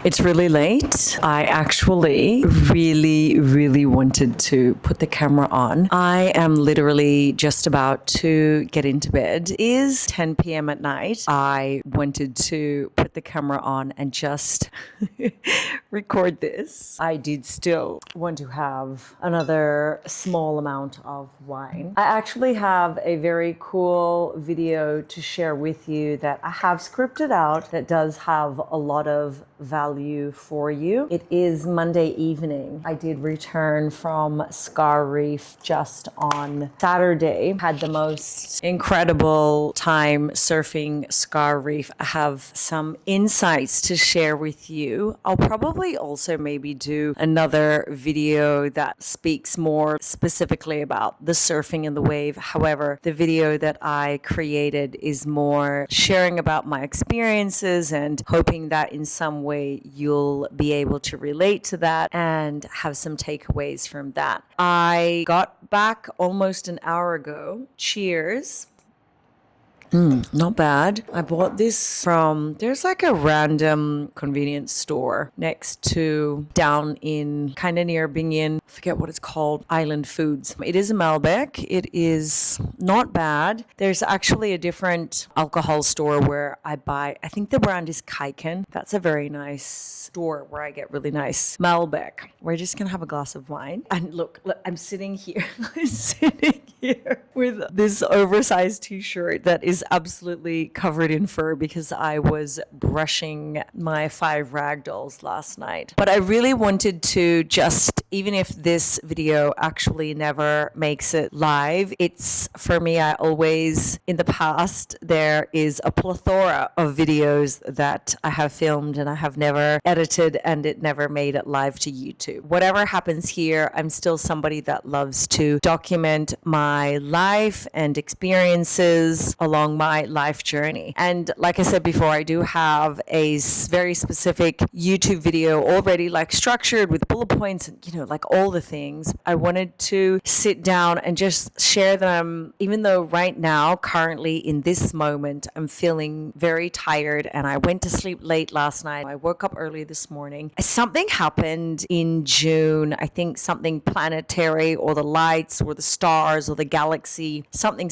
It's really late. I actually really wanted to put the camera on. I am literally just about to get into bed. It is 10 p.m. at night. I wanted to put the camera on and just record this. I did still want to have another small amount of wine. I actually have a very cool video to share with you that I have scripted out that does have a lot of value for you. It is Monday evening. I did return from Scar Reef just on Saturday. Had the most incredible time surfing Scar Reef. I have some insights to share with you. I'll probably also maybe do another video that speaks more specifically about the surfing and the wave. However, the video that I created is more sharing about my experiences and hoping that in some way you'll be able to relate to that and have some takeaways from that. I got back almost an hour ago. Cheers. Not bad. I bought this from, there's like a random convenience store next to down in kind of near Bingin. I forget what it's called. Island Foods. It is a Malbec. It is not bad. There's actually a different alcohol store where I buy, I think the brand is Kaiken. That's a very nice store where I get really nice Malbec. We're just going to have a glass of wine. And look, I'm sitting here. I'm sitting here with this oversized t-shirt that is absolutely covered in fur because I was brushing my 5 ragdolls last night. But I really wanted to just, even if this video actually never makes it live, it's for me, I always, in the past, there is a plethora of videos that I have filmed and I have never edited and it never made it live to YouTube. Whatever happens here, I'm still somebody that loves to document my life and experiences along my life journey. And like I said before, I do have a very specific YouTube video already like structured with bullet points and, like all the things. I wanted to sit down and just share them, even though right now, currently in this moment, I'm feeling very tired and I went to sleep late last night. I woke up early this morning. Something happened in June. I think something planetary or the lights or the stars or the galaxy, something.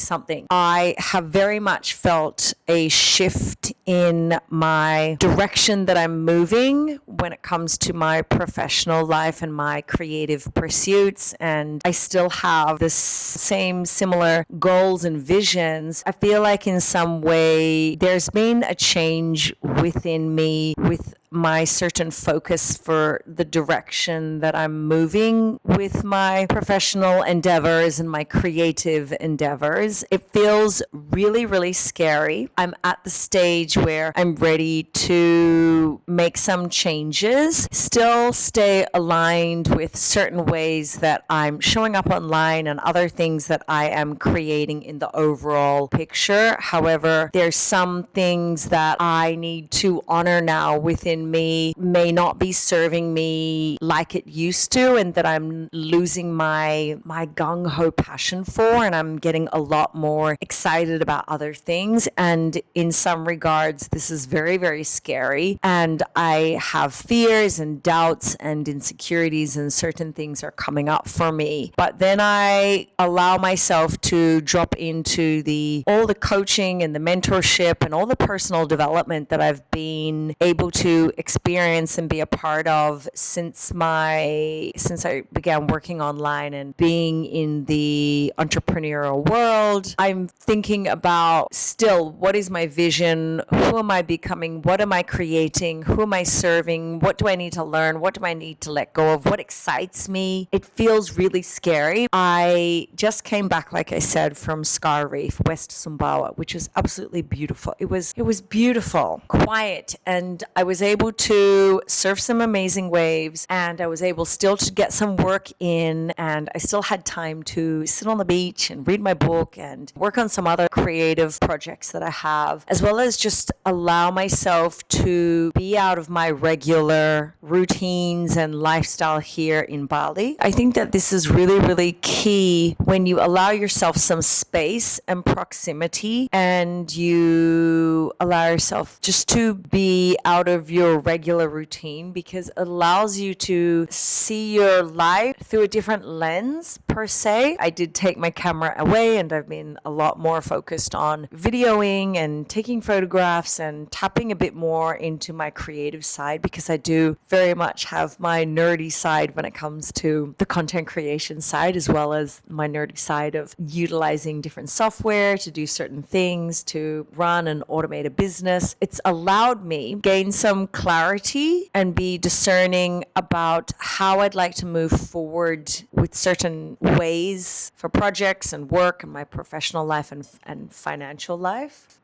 I have very much felt a shift in my direction that I'm moving when it comes to my professional life and my creative pursuits. And I still have the same similar goals and visions. I feel like in some way there's been a change within me with my certain focus for the direction that I'm moving with my professional endeavors and my creative endeavors. It feels really scary. I'm at the stage where I'm ready to make some changes, still stay aligned with certain ways that I'm showing up online and other things that I am creating in the overall picture. However, there's some things that I need to honor now within me, may not be serving me like it used to, and that I'm losing my gung-ho passion for, and I'm getting a lot more excited about other things. And in some regards, this is very scary, and I have fears and doubts and insecurities, and certain things are coming up for me. But then I allow myself to drop into all the coaching and the mentorship and all the personal development that I've been able to experience and be a part of since I began working online and being in the entrepreneurial world. I'm thinking about still, what is my vision? Who am I becoming? What am I creating? Who am I serving? What do I need to learn? What do I need to let go of? What excites me? It feels really scary. I just came back, like I said, from Scar Reef, West Sumbawa, which was absolutely beautiful. It was beautiful, quiet, and I was able to surf some amazing waves, and I was able still to get some work in, and I still had time to sit on the beach and read my book and work on some other creative projects that I have, as well as just allow myself to be out of my regular routines and lifestyle here in Bali. I think that this is really key when you allow yourself some space and proximity, and you allow yourself just to be out of your your regular routine because it allows you to see your life through a different lens per se. I did take my camera away and I've been a lot more focused on videoing and taking photographs and tapping a bit more into my creative side because I do very much have my nerdy side when it comes to the content creation side, as well as my nerdy side of utilizing different software to do certain things, to run and automate a business. It's allowed me gain some clarity and be discerning about how I'd like to move forward with certain ways for projects and work and my professional life and financial life.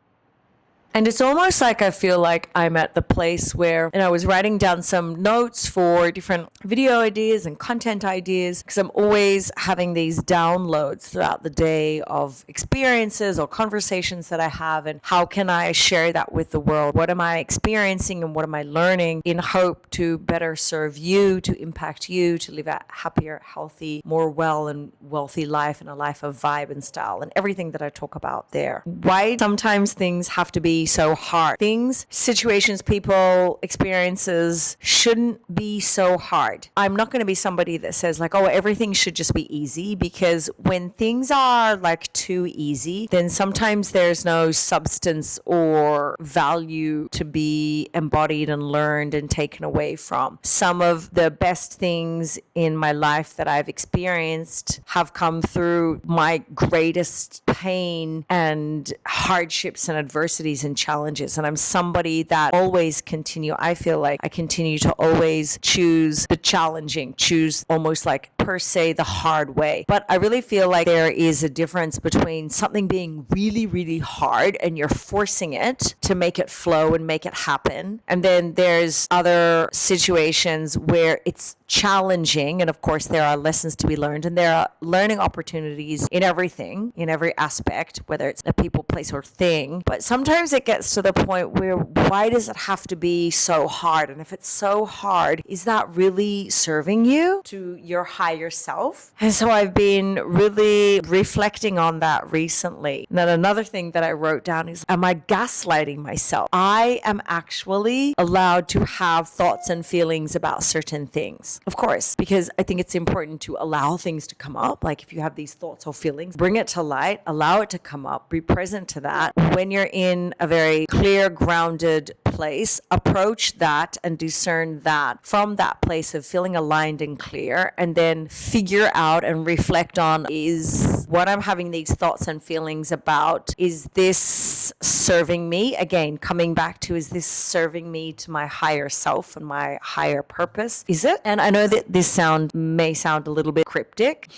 And it's almost like I feel like I'm at the place where, and I was writing down some notes for different video ideas and content ideas, because I'm always having these downloads throughout the day of experiences or conversations that I have, and how can I share that with the world? What am I experiencing and what am I learning in hope to better serve you, to impact you, to live a happier, healthy, more well and wealthy life, and a life of vibe and style and everything that I talk about there. Why sometimes things have to be so hard. Things, situations, people, experiences shouldn't be so hard. I'm not going to be somebody that says like, oh, everything should just be easy, because when things are like too easy, then sometimes there's no substance or value to be embodied and learned and taken away from. Some of the best things in my life that I've experienced have come through my greatest pain and hardships and adversities and challenges. And I'm somebody that always I feel like I continue to always choose the challenging, choose almost like per se the hard way. But I really feel like there is a difference between something being really, really hard and you're forcing it to make it flow and make it happen. And then there's other situations where it's challenging. And of course, there are lessons to be learned, and there are learning opportunities in everything, in every aspect, whether it's a people, place, or thing. But sometimes it gets to the point where, why does it have to be so hard? And if it's so hard, is that really serving you to your higher self? And so I've been really reflecting on that recently. And then another thing that I wrote down is, am I gaslighting myself? I am actually allowed to have thoughts and feelings about certain things. Of course, because I think it's important to allow things to come up. Like if you have these thoughts or feelings, bring it to light, allow it to come up, be present to that. When you're in a very clear, grounded place, approach that and discern that from that place of feeling aligned and clear, and then figure out and reflect on, is what I'm having these thoughts and feelings about, is this serving me? Again, coming back to, is this serving me to my higher self and my higher purpose? Is it? And I know that this may sound a little bit cryptic.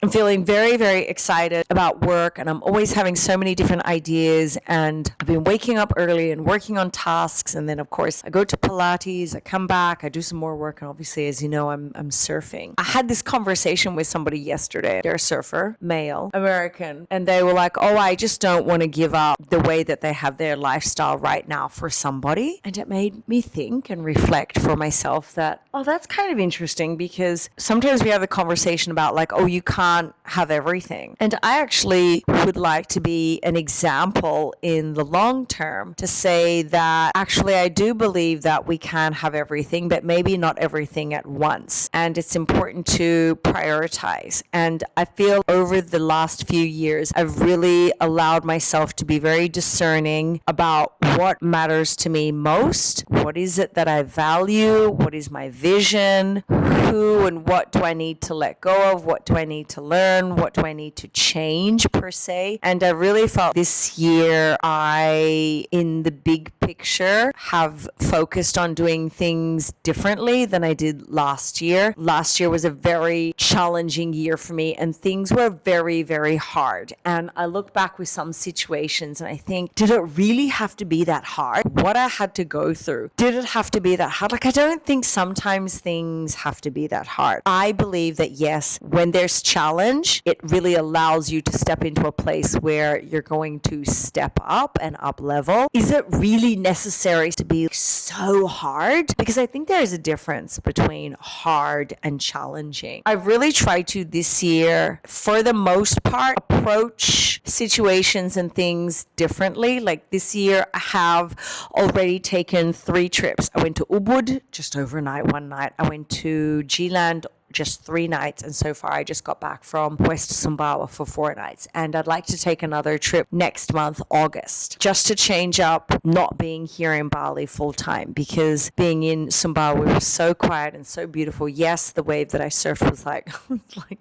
I'm feeling very, very excited about work, and I'm always having so many different ideas, and I've been waking up early and working on tasks, and then of course I go to Pilates, I come back, I do some more work, and obviously, as you know, I'm surfing. I had this conversation with somebody yesterday. They're a surfer, male, American, and they were like, oh, I just don't want to give up the way that they have their lifestyle right now for somebody. And it made me think and reflect for myself that, oh, that's kind of interesting, because sometimes we have the conversation about like, oh, you can't have everything. And I actually would like to be an example in the long term to say that actually I do believe that we can have everything, but maybe not everything at once. And it's important to prioritize. And I feel over the last few years, I've really allowed myself to be very discerning about what matters to me most. What is it that I value? What is my vision? Who and what do I need to let go of? What do I need to learn? What do I need to change per se? And I really felt this year in the big picture, have focused on doing things differently than I did last year. Last year was a very challenging year for me, and things were very, very hard. And I look back with some situations and I think, did it really have to be that hard? What I had to go through, did it have to be that hard? Like, I don't think sometimes things have to be that hard. I believe that yes, when there's challenge, it really allows you to step into a place where you're going to step up and up level. Is it really necessary to be so hard, because I think there is a difference between hard and challenging. I've really tried to this year, for the most part, approach situations and things differently. Like this year, I have already taken 3 trips. I went to Ubud just overnight one night. I went to G-Land just 3 nights, and so far I just got back from West Sumbawa for 4 nights, and I'd like to take another trip next month, August, just to change up not being here in Bali full time, because being in Sumbawa was so quiet and so beautiful. Yes, the wave that I surfed was like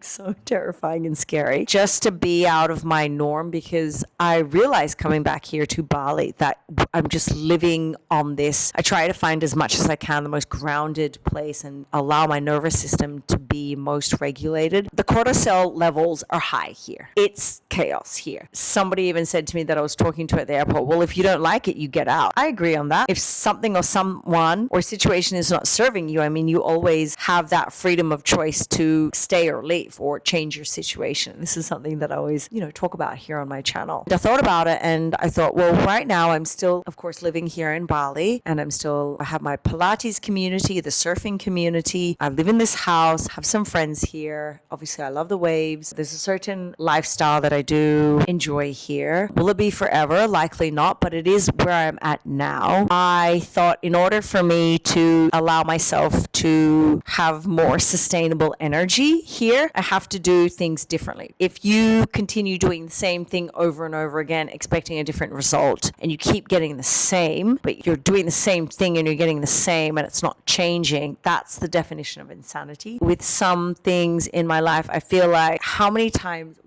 so terrifying and scary, just to be out of my norm, because I realized coming back here to Bali that I'm just living on this. I try to find as much as I can the most grounded place and allow my nervous system to be most regulated. The cortisol levels are high here. It's chaos here. Somebody even said to me that I was talking to at the airport, well, if you don't like it, you get out. I agree on that. If something or someone or situation is not serving you, I mean, you always have that freedom of choice to stay or leave or change your situation. This is something that I always, talk about here on my channel. I thought about it and I thought, well, right now I'm still, of course, living here in Bali, and I have my Pilates community, the surfing community. I live in this house, have some friends here. Obviously, I love the waves. There's a certain lifestyle that I do enjoy here. Will it be forever? Likely not, but it is where I'm at now. I thought in order for me to allow myself to have more sustainable energy here, I have to do things differently. If you continue doing the same thing over and over again, expecting a different result, and you keep getting the same, but you're doing the same thing and you're getting the same and it's not changing, that's the definition of insanity. With some things in my life, I feel like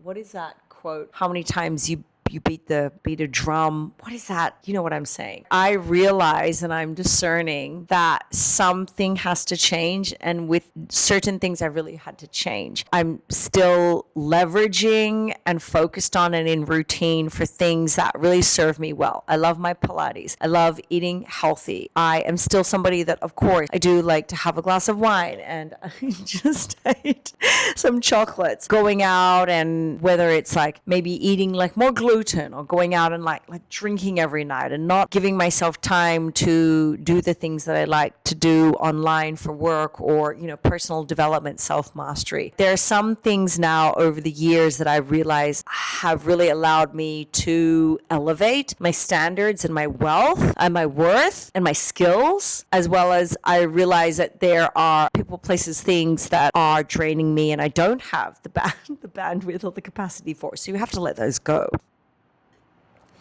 what is that quote? How many times you beat a drum. What is that? You know what I'm saying? I realize and I'm discerning that something has to change, and with certain things I really had to change. I'm still leveraging and focused on and in routine for things that really serve me well. I love my Pilates. I love eating healthy. I am still somebody that, of course, I do like to have a glass of wine, and I just ate some chocolates. Going out, and whether it's like maybe eating like more gluten, or going out and like drinking every night, and not giving myself time to do the things that I like to do online for work, or personal development, self-mastery. There are some things now over the years that I realize have really allowed me to elevate my standards and my wealth and my worth and my skills, as well as I realize that there are people, places, things that are draining me and I don't have the bandwidth or the capacity for. So you have to let those go.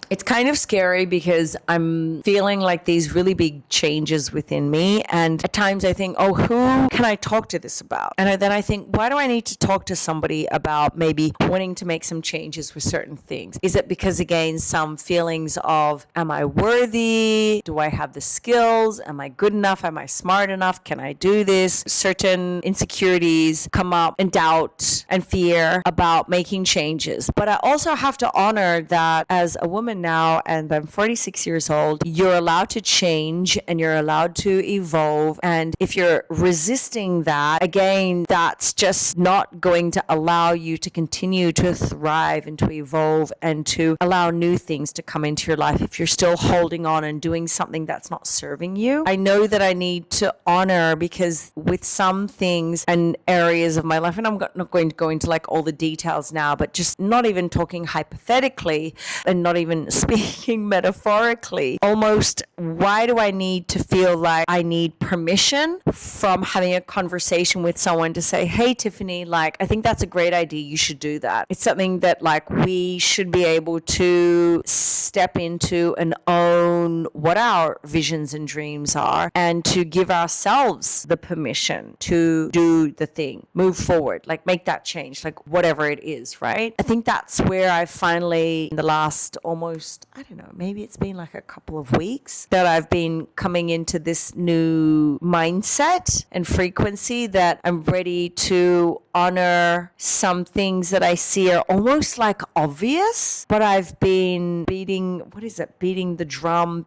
It's kind of scary because I'm feeling like these really big changes within me. And at times I think, oh, who can I talk to this about? And then I think, why do I need to talk to somebody about maybe wanting to make some changes with certain things? Is it because, again, some feelings of, am I worthy? Do I have the skills? Am I good enough? Am I smart enough? Can I do this? Certain insecurities come up, and doubt and fear about making changes. But I also have to honor that as a woman now, and I'm 46 years old, you're allowed to change and you're allowed to evolve. And if you're resisting that, again, that's just not going to allow you to continue to thrive and to evolve and to allow new things to come into your life if you're still holding on and doing something that's not serving you. I know that I need to honor, because with some things and areas of my life, and I'm not going to go into like all the details now, but just not even talking hypothetically and not even speaking metaphorically, almost, why do I need to feel like I need permission from having a conversation with someone to say, hey, Tiffany, like, I think that's a great idea. You should do that. It's something that like we should be able to step into and own what our visions and dreams are, and to give ourselves the permission to do the thing, move forward, like make that change, like whatever it is, right? I think that's where I finally, in the last almost, I don't know, maybe it's been like a couple of weeks, that I've been coming into this new mindset and frequency that I'm ready to honor some things that I see are almost like obvious, but I've been beating the drum, not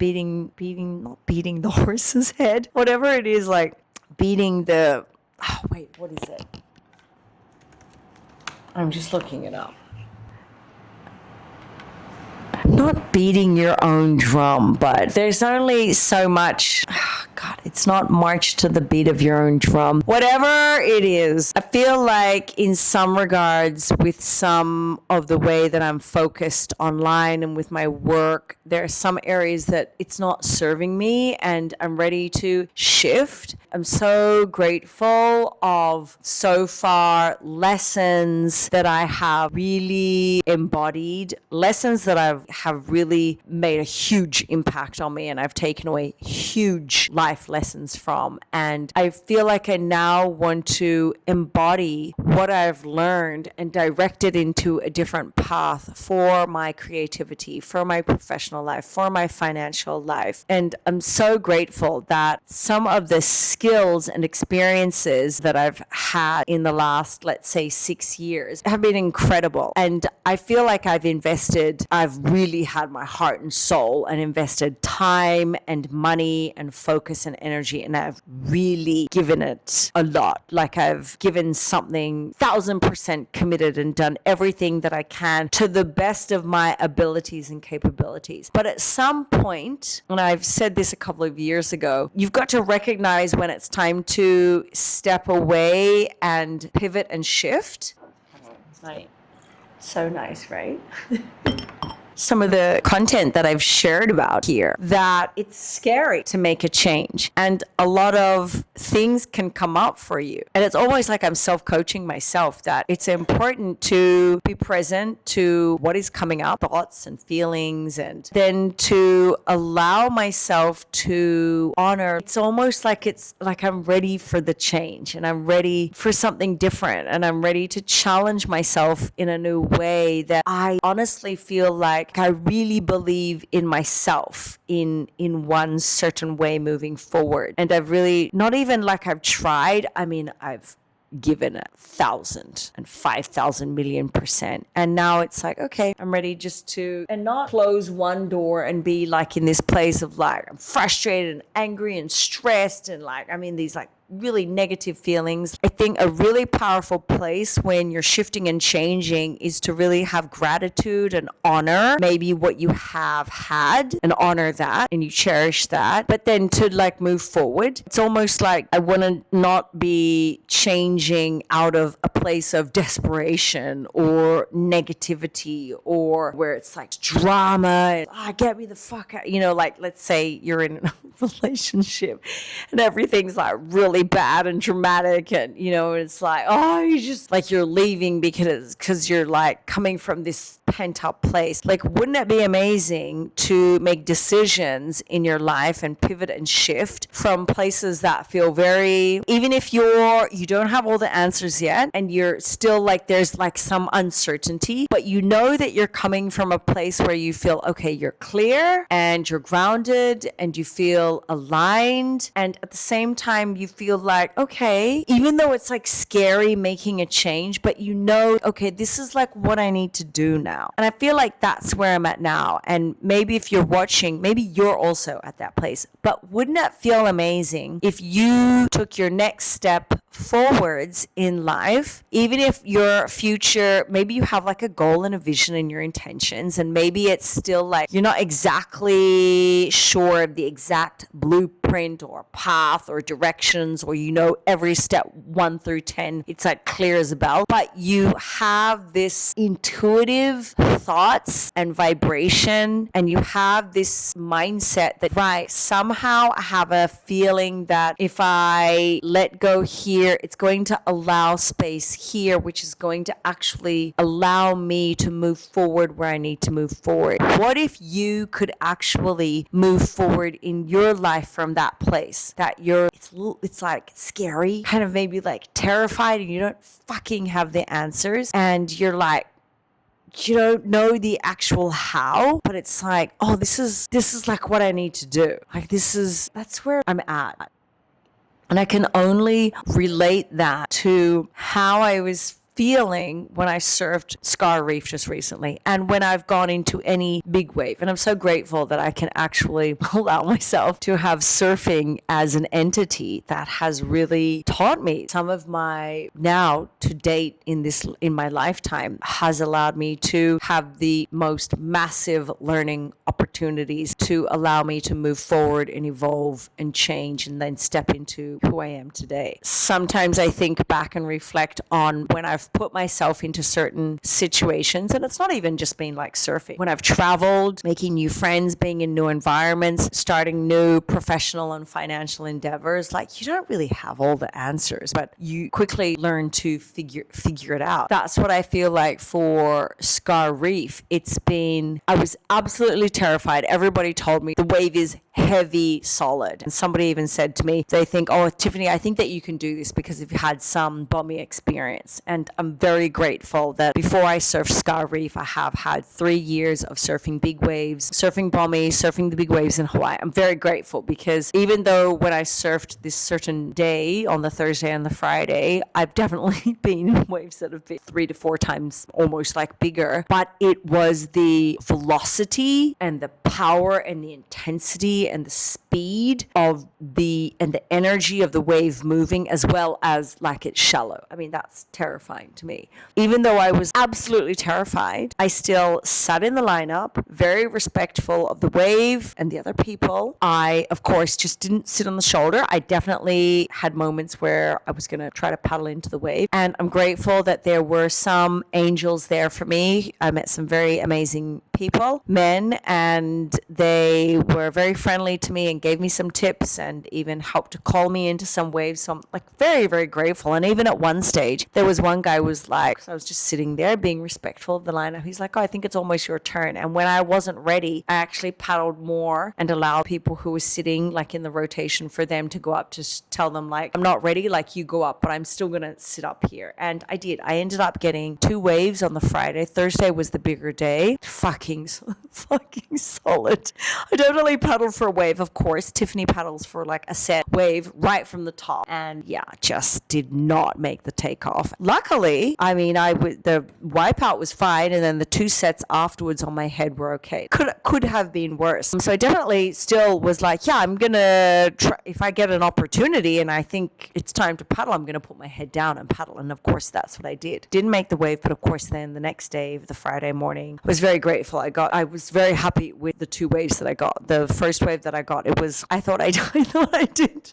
beating the horse's head, whatever it is, like beating what is it? I'm just looking it up. not beating your own drum, but there's only so much. God, it's not march to the beat of your own drum. Whatever it is, I feel like in some regards, with some of the way that I'm focused online and with my work, there are some areas that it's not serving me and I'm ready to shift. I'm so grateful of so far lessons that I have really embodied, lessons that have really made a huge impact on me and I've taken away huge life lessons from. And I feel like I now want to embody what I've learned and direct it into a different path for my creativity, for my professional life, for my financial life. And I'm so grateful that some of the skills and experiences that I've had in the last, let's say, 6 years have been incredible. And I feel like I've really had my heart and soul and invested time and money and focus and energy, and I've really given it a lot. Like I've given something 1,000% committed and done everything that I can to the best of my abilities and capabilities. But at some point, and I've said this a couple of years ago, you've got to recognize when it's time to step away and pivot and shift. Right. So nice, right? Some of the content that I've shared about here, that it's scary to make a change and a lot of things can come up for you. And it's always like I'm self-coaching myself that it's important to be present to what is coming up, thoughts and feelings, and then to allow myself to honor. It's almost like I'm ready for the change and I'm ready for something different and I'm ready to challenge myself in a new way that I honestly feel like I really believe in myself in one certain way moving forward. And I've really, not even like I've tried, I mean, I've given 1,000 and 5,000 million%. And now it's like, okay, I'm ready just to, and not close one door and be like in this place of like, I'm frustrated and angry and stressed and like, I mean, these like really negative feelings. I think a really powerful place when you're shifting and changing is to really have gratitude and honor maybe what you have had and honor that and you cherish that, but then to like move forward. It's almost like I want to not be changing out of a place of desperation or negativity or where it's like drama and get me the fuck out, like let's say you're in a relationship and everything's like really bad and dramatic and it's like, oh, you just like you're leaving because you're like coming from this pent up place. Like, wouldn't it be amazing to make decisions in your life and pivot and shift from places that feel very, even if you don't have all the answers yet and you're still like there's like some uncertainty, but you know that you're coming from a place where you feel okay, you're clear and you're grounded and you feel aligned, and at the same time you feel like, okay, even though it's like scary making a change, but okay, this is like what I need to do now. And I feel like that's where I'm at now. And maybe if you're watching, maybe you're also at that place. But wouldn't it feel amazing if you took your next step forwards in life, even if your future, maybe you have like a goal and a vision and your intentions, and maybe it's still like you're not exactly sure of the exact blueprint or path or directions, or every step 1 through 10, it's like clear as a bell, but you have this intuitive thoughts and vibration, and you have this mindset that, right, somehow I have a feeling that if I let go here, it's going to allow space here, which is going to actually allow me to move forward where I need to move forward. What if you could actually move forward in your life from that place that it's like scary, kind of maybe like terrified, and you don't fucking have the answers, and you're like, you don't know the actual how, but it's like, oh, this is like what I need to do. Like that's where I'm at. And I can only relate that to how I was feeling when I surfed Scar Reef just recently and when I've gone into any big wave. And I'm so grateful that I can actually allow myself to have surfing as an entity that has really taught me some of my now to date in my lifetime has allowed me to have the most massive learning opportunities to allow me to move forward and evolve and change and then step into who I am today. Sometimes I think back and reflect on when I've put myself into certain situations, and it's not even just been like surfing. When I've traveled, making new friends, being in new environments, starting new professional and financial endeavors, like you don't really have all the answers, but you quickly learn to figure it out. That's what I feel like for Scar Reef. I was absolutely terrified. Everybody told me the wave is heavy, solid. And somebody even said to me, they think, oh, Tiffany, I think that you can do this because you've had some bummy experience. And I'm very grateful that before I surfed Scar Reef, I have had 3 years of surfing big waves, surfing bummy, surfing the big waves in Hawaii. I'm very grateful because even though when I surfed this certain day on the Thursday and the Friday, I've definitely been in waves that have been 3 to 4 times almost like bigger, but it was the velocity and the power and the intensity and the speed of the energy of the wave moving as well as like it's shallow. I mean, that's terrifying to me. Even though I was absolutely terrified, I still sat in the lineup, very respectful of the wave and the other people. I, of course, just didn't sit on the shoulder. I definitely had moments where I was going to try to paddle into the wave. And I'm grateful that there were some angels there for me. I met some very amazing people, men, and they were very friendly to me and gave me some tips and even helped to call me into some waves. So I'm like very, very grateful. And even at one stage, there was one guy who was like, so I was just sitting there being respectful of the lineup. He's like, oh, I think it's almost your turn. And when I wasn't ready, I actually paddled more and allowed people who were sitting like in the rotation for them to go up to tell them like, I'm not ready, like you go up, but I'm still going to sit up here. And I did. I ended up getting 2 waves on the Friday. Thursday was the bigger day. Fucking solid. I definitely paddled for a wave, of course. Tiffany paddles for like a set wave right from the top. And yeah, just did not make the takeoff. Luckily, I mean, the wipeout was fine. And then the 2 sets afterwards on my head were okay. Could have been worse. So I definitely still was like, yeah, I'm going to try. If I get an opportunity and I think it's time to paddle, I'm going to put my head down and paddle. And of course, that's what I did. Didn't make the wave, but of course, then the next day, the Friday morning, I was very grateful. I was very happy with the 2 waves that I got. The first wave that I got, I thought I did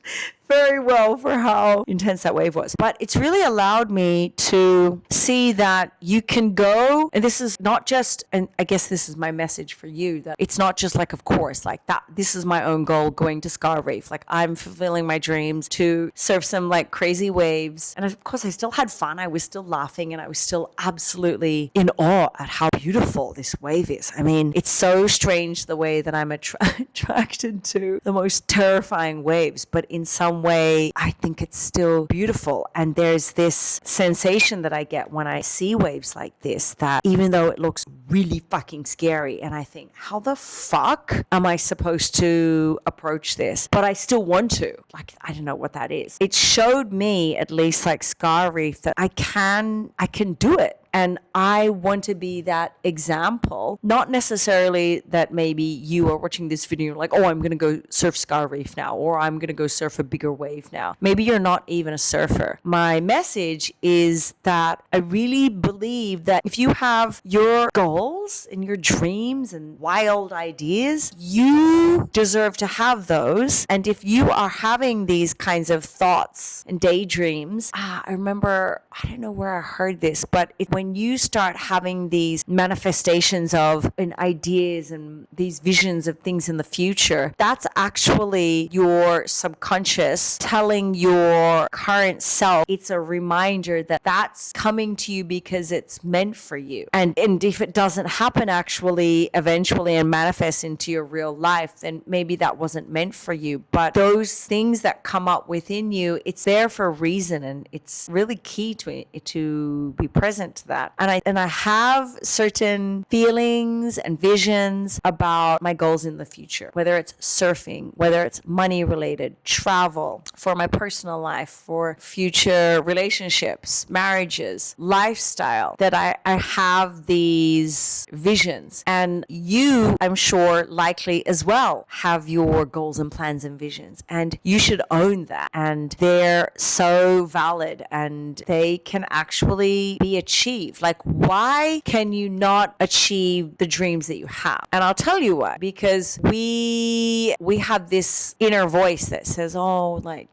very well for how intense that wave was. But it's really allowed me to see that you can go, and this is not just, and I guess this is my message for you, that it's not just like, of course, like that, this is my own goal, going to Scar Reef. Like I'm fulfilling my dreams to surf some like crazy waves. And of course I still had fun. I was still laughing and I was still absolutely in awe at how beautiful this wave is. I mean, it's so strange the way that I'm attracted to the most terrifying waves, but in some way, I think it's still beautiful. And there's this sensation that I get when I see waves like this, that even though it looks really fucking scary, and I think, how the fuck am I supposed to approach this? But I still want to. Like, I don't know what that is. It showed me, at least like Scar Reef, that I can do it. And I want to be that example, not necessarily that maybe you are watching this video, you're like, oh, I'm going to go surf Scar Reef now, or I'm going to go surf a bigger wave now. Maybe you're not even a surfer. My message is that I really believe that if you have your goals and your dreams and wild ideas, you deserve to have those. And if you are having these kinds of thoughts and daydreams, I remember, I don't know where I heard this, but when you start having these manifestations of ideas and these visions of things in the future, that's actually your subconscious telling your current self, it's a reminder that that's coming to you because it's meant for you. And if it doesn't happen actually eventually and manifest into your real life, then maybe that wasn't meant for you. But those things that come up within you, it's there for a reason, and it's really key to be present to that. that. And I have certain feelings and visions about my goals in the future, whether it's surfing, whether it's money related, travel, for my personal life, for future relationships, marriages, lifestyle, that I have these visions. And you, I'm sure, likely as well have your goals and plans and visions. And you should own that. And they're so valid and they can actually be achieved. Like, why can you not achieve the dreams that you have? And I'll tell you why. Because we have this inner voice that says, oh, like,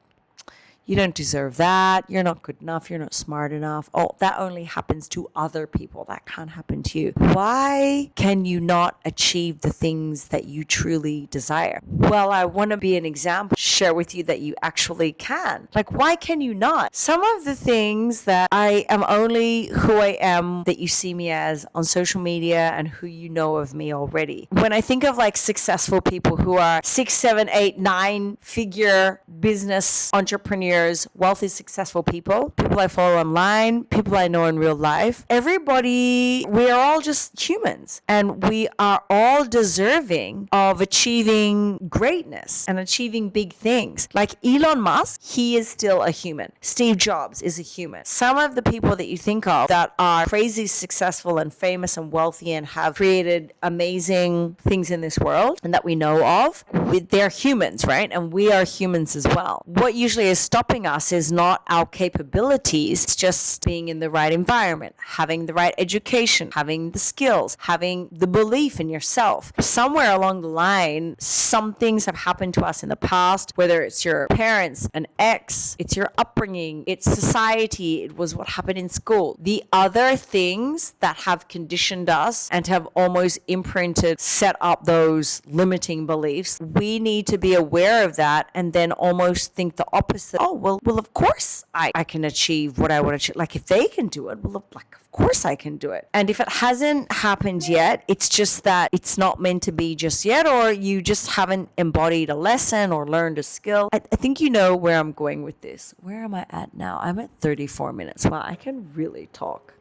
you don't deserve that. You're not good enough. You're not smart enough. Oh, that only happens to other people. That can't happen to you. Why can you not achieve the things that you truly desire? Well, I want to be an example, share with you that you actually can. Like, why can you not? Some of the things that I am only who I am, that you see me as on social media and who you know of me already. When I think of like successful people who are 6, 7, 8, 9 figure business entrepreneurs, wealthy, successful people I follow online, people I know in real life, everybody, we are all just humans and we are all deserving of achieving greatness and achieving big things. Like Elon Musk, he is still a human. Steve Jobs is a human. Some of the people that you think of that are crazy successful and famous and wealthy and have created amazing things in this world and that we know of, they're humans, right? And we are humans as well. What usually is stopping us is not our capabilities, it's just being in the right environment, having the right education, having the skills, having the belief in yourself. Somewhere along the line, some things have happened to us in the past, whether it's your parents, an ex, it's your upbringing, it's society, it was what happened in school. The other things that have conditioned us and have almost imprinted, set up those limiting beliefs, we need to be aware of that and then almost think the opposite. Oh, well, of course I can achieve what I want to achieve. Like, if they can do it, well, like, of course I can do it. And if it hasn't happened yet, it's just that it's not meant to be just yet, or you just haven't embodied a lesson or learned a skill. I think you know where I'm going with this. Where am I at now? I'm at 34 minutes. Wow, I can really talk.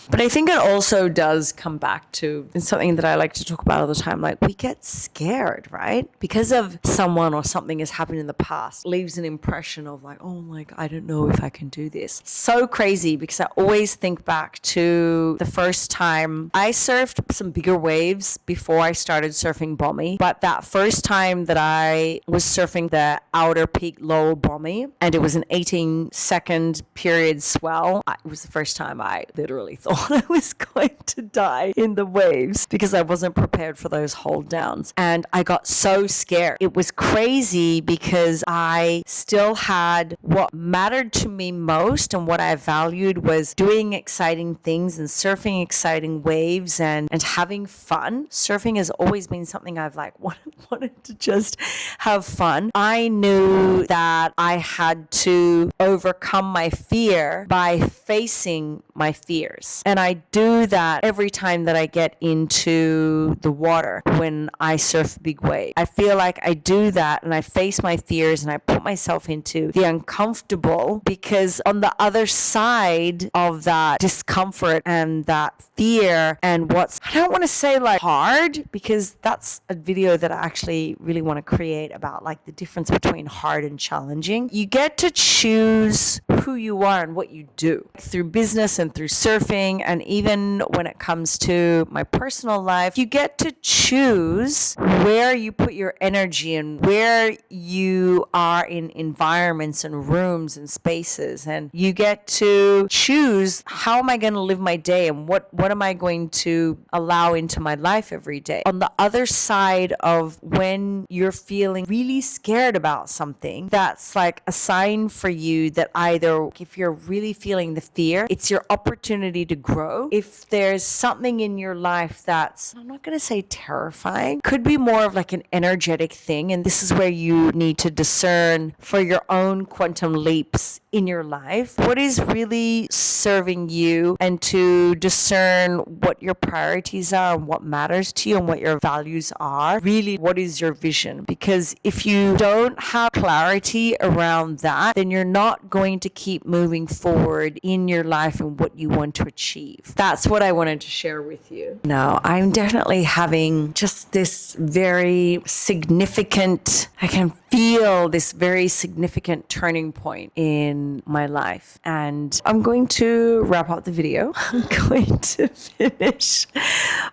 But I think it also does come back to, it's something that I like to talk about all the time, like we get scared, right? Because of someone or something has happened in the past, leaves an impression of like, oh, like, I don't know if I can do this. It's so crazy because I always think back to the first time I surfed some bigger waves before I started surfing Bommy. But that first time that I was surfing the outer peak low Bommy, and it was an 18-second period swell, it was the first time I literally thought I was going to die in the waves because I wasn't prepared for those hold downs. And I got so scared. It was crazy because I still had what mattered to me most and what I valued was doing exciting things and surfing exciting waves and having fun. Surfing has always been something I've like wanted to just have fun. I knew that I had to overcome my fear by facing my fears. And I do that every time that I get into the water when I surf big wave. I feel like I do that and I face my fears and I put myself into the uncomfortable, because on the other side of that discomfort and that fear and what's, I don't want to say like hard, because that's a video that I actually really want to create about like the difference between hard and challenging. You get to choose who you are and what you do through business and through surfing, and even when it comes to my personal life, you get to choose where you put your energy and where you are in environments and rooms and spaces, and you get to choose how am I going to live my day and what am I going to allow into my life every day. On the other side of when you're feeling really scared about something, that's like a sign for you that either if you're really feeling the fear, it's your opportunity to grow. If there's something in your life that's, I'm not going to say terrifying, could be more of like an energetic thing, and this is where you need to discern for your own quantum leaps in your life, what is really serving you, and to discern what your priorities are and what matters to you and what your values are. Really, what is your vision? Because if you don't have clarity around that, then you're not going to keep moving forward in your life and what you want to achieve. That's what I wanted to share with you. Now, I'm definitely having just this very significant, I can feel this very significant turning point in my life. And I'm going to wrap up the video. I'm going to finish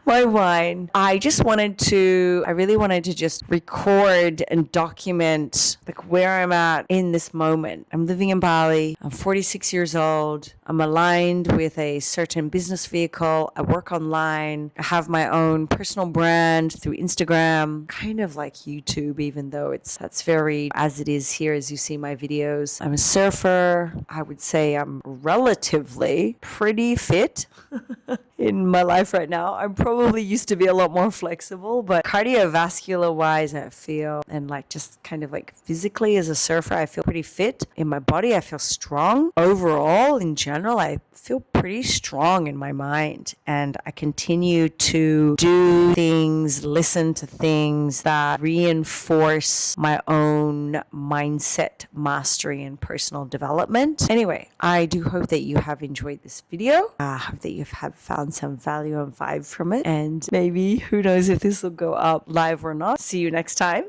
my wine. I really wanted to just record and document like where I'm at in this moment. I'm living in Bali. I'm 46 years old. I'm aligned with a certain business vehicle. I work online. I have my own personal brand through Instagram, kind of like YouTube, even though that's very as it is here as you see my videos. I'm a surfer. I would say I'm relatively pretty fit in my life right now. I probably used to be a lot more flexible, but cardiovascular wise, I feel, and like just kind of like physically as a surfer, I feel pretty fit in my body. I feel strong overall. In general, I feel pretty strong in my mind, and I continue to do things, listen to things that reinforce my own mindset mastery and personal development. Anyway, I do hope that you have enjoyed this video. I hope that you have found some value and vibe from it, and maybe who knows if this will go up live or not. See you next time.